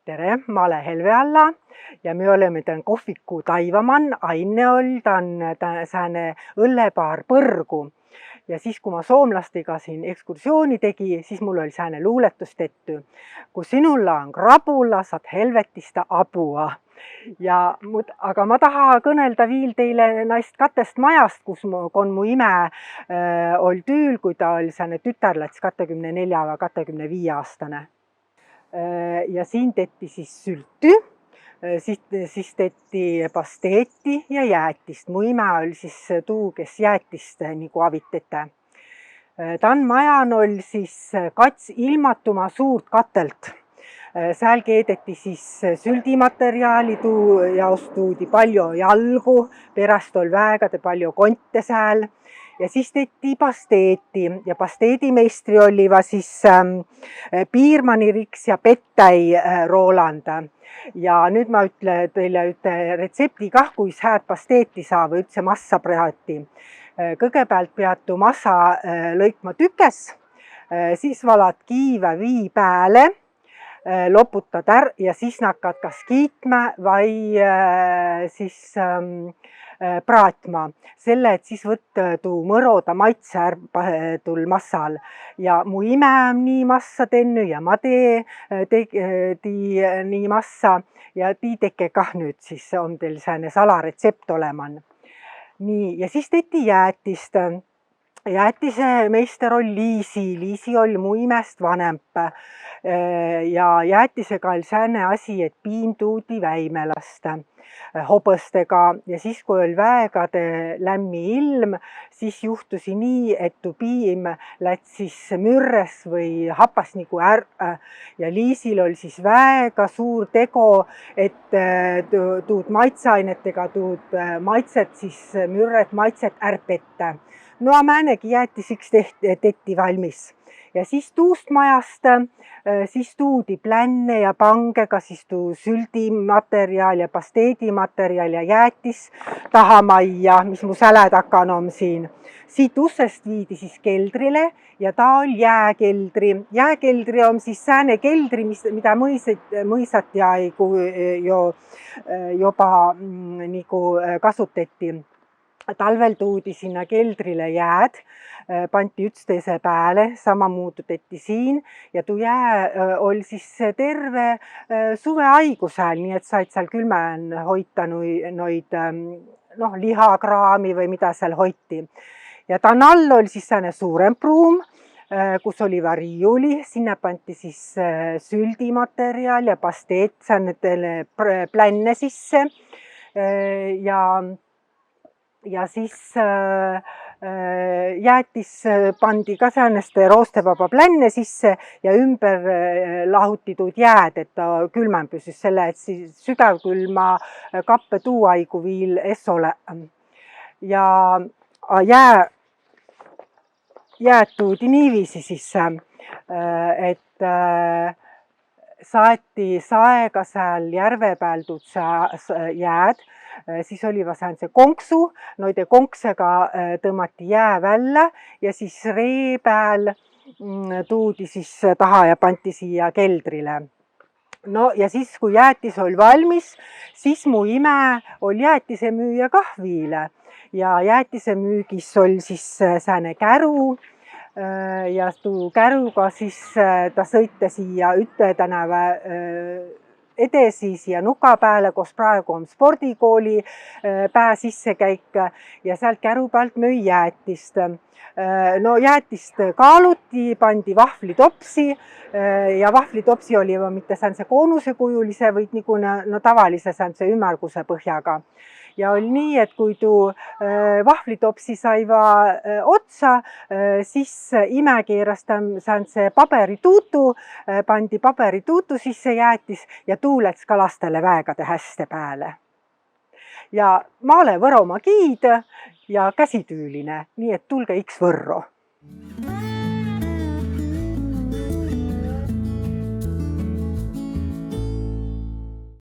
Tere, ma olen Helve Alla ja me oleme tämän kohviku Taivaman. Aine oli sääne õllepaar Põrgu. Ja siis, kun ma soomlastega siin ekskursiooni tegi, siis mul oli sääne luuletus tehty. Kun sinulla on krapula, saad helvetistä apua. Aga ma tahan kõnelda viil teile naist katest majast, kus on mu ime oli tüül, kui ta oli sääne tütarlats 24 või 25 aastane. Ja siin tehti siis sülty, siis tehti pasteeti ja jäätist. Mu ime oli siis tuu, kes jäätist nagu avitete. Tan majan oli siis kats ilmatuma suurt katelt. Sääl keedeti siis süldimateriaali, tuu jaost tuudi palju jalgu, peräst oli väegade palju konte sääl. Ja siis tehti pasteeti ja pasteedimeistri oliva siis Piirmani Riks ja Pettai Roland. Ja nüüd ma ütlen teile üte retsepti kah, kuis hääd pasteeti saa või üldse massa praati. Kõgepealt pead tuu massa lõikma tükes, siis valad kiive vii pääle, loputad ja siis nakkad kas kiitma või siis praatma. Selle, et siis võtta tuu mõroda maitse tul massal. Ja mu ime on nii massa tenny ja ma tegi nii massa ja tii teke kah nüüd, siis on teil sääne salaretsept oleman. Nii, ja siis tehti jäätist. Jäätise meister oli Liisi. Liisi oli mu imest vanemp. Ja jäätisega oli sääne asi, et piim tuudi väimelast hobõstega ja siis, kui oli väegade lämmi ilm, siis juhtusi nii, et tuu piim läts siis mürres või hapas nagu ja Liisil oli siis väega suur tego, et tuud maitseainetega tuud maitset siis mürret maitset ärpette. No määnegi jäätisiks tehti valmis. Ja siis tuust majast siis tuudi plänne ja pangega siis tuu süldimateriaal ja pasteedimateriaal ja jäätis tahamajja, mis mu sälä takan on siin. Siit ussest viidi siis keldrile ja ta oli jääkeldri. Jääkeldri on siis sääne keldri, mida mõisat ja joba nagu kasuteti. Talvel tuudi sinna keldrile jääd, panti üksteise pääle, samamuudu tehti siin ja tuu jää oli siis terve suveaigu sääl, nii et said seal külmän hoita noid lihakraami või mida seal hoiti. Ja tan all oli siis sääne suurem pruum, kus oli variiuli, sinna panti siis süldimateriaal ja pasteet, sääne plänne sisse ja siis jäätis pandi ka sääneste roostevaba plänne sisse ja ümber lahuti tuud jääd, et ta külmän püsis selle, et siis sügavkülma kappe tuuaigu viil es ole. Ja jääd tuudi niiviisi sisse, et saeti saega sääl järve peal tuud jääd, siis oli sääntse konksu, noide konksega tõmmati jää välja ja siis ree peal tuudi siis taha ja panti siia keldrile. No ja siis, kui jäätis oli valmis, siis mu ime oli jäätisemüüja kah viile ja jäätisemüügis oli siis sääne käru ja tuu käruga siis ta sõite siia Üte tänava edesi siia nuka pääle, kus praegu on spordikooli pää sissekäik ja sealt käru pealt möi jäätist. No jäätist kaaluti, pandi vahvlitopsi ja vahvlitopsi oli mitte säänse koonusekujuline, vaid nagu tavalise säänse ümmarguse põhjaga. Ja oli nii, et kui tuu vahvlitopsi saiva otsa, siis ime keeras säänse paberituutu, pandi paberituutu sisse jäätis ja tuu läts ka lastele väegade häste pääle. Ja ma olen Võromaa giid ja käsitüüline, nii et tulge iks Võrro.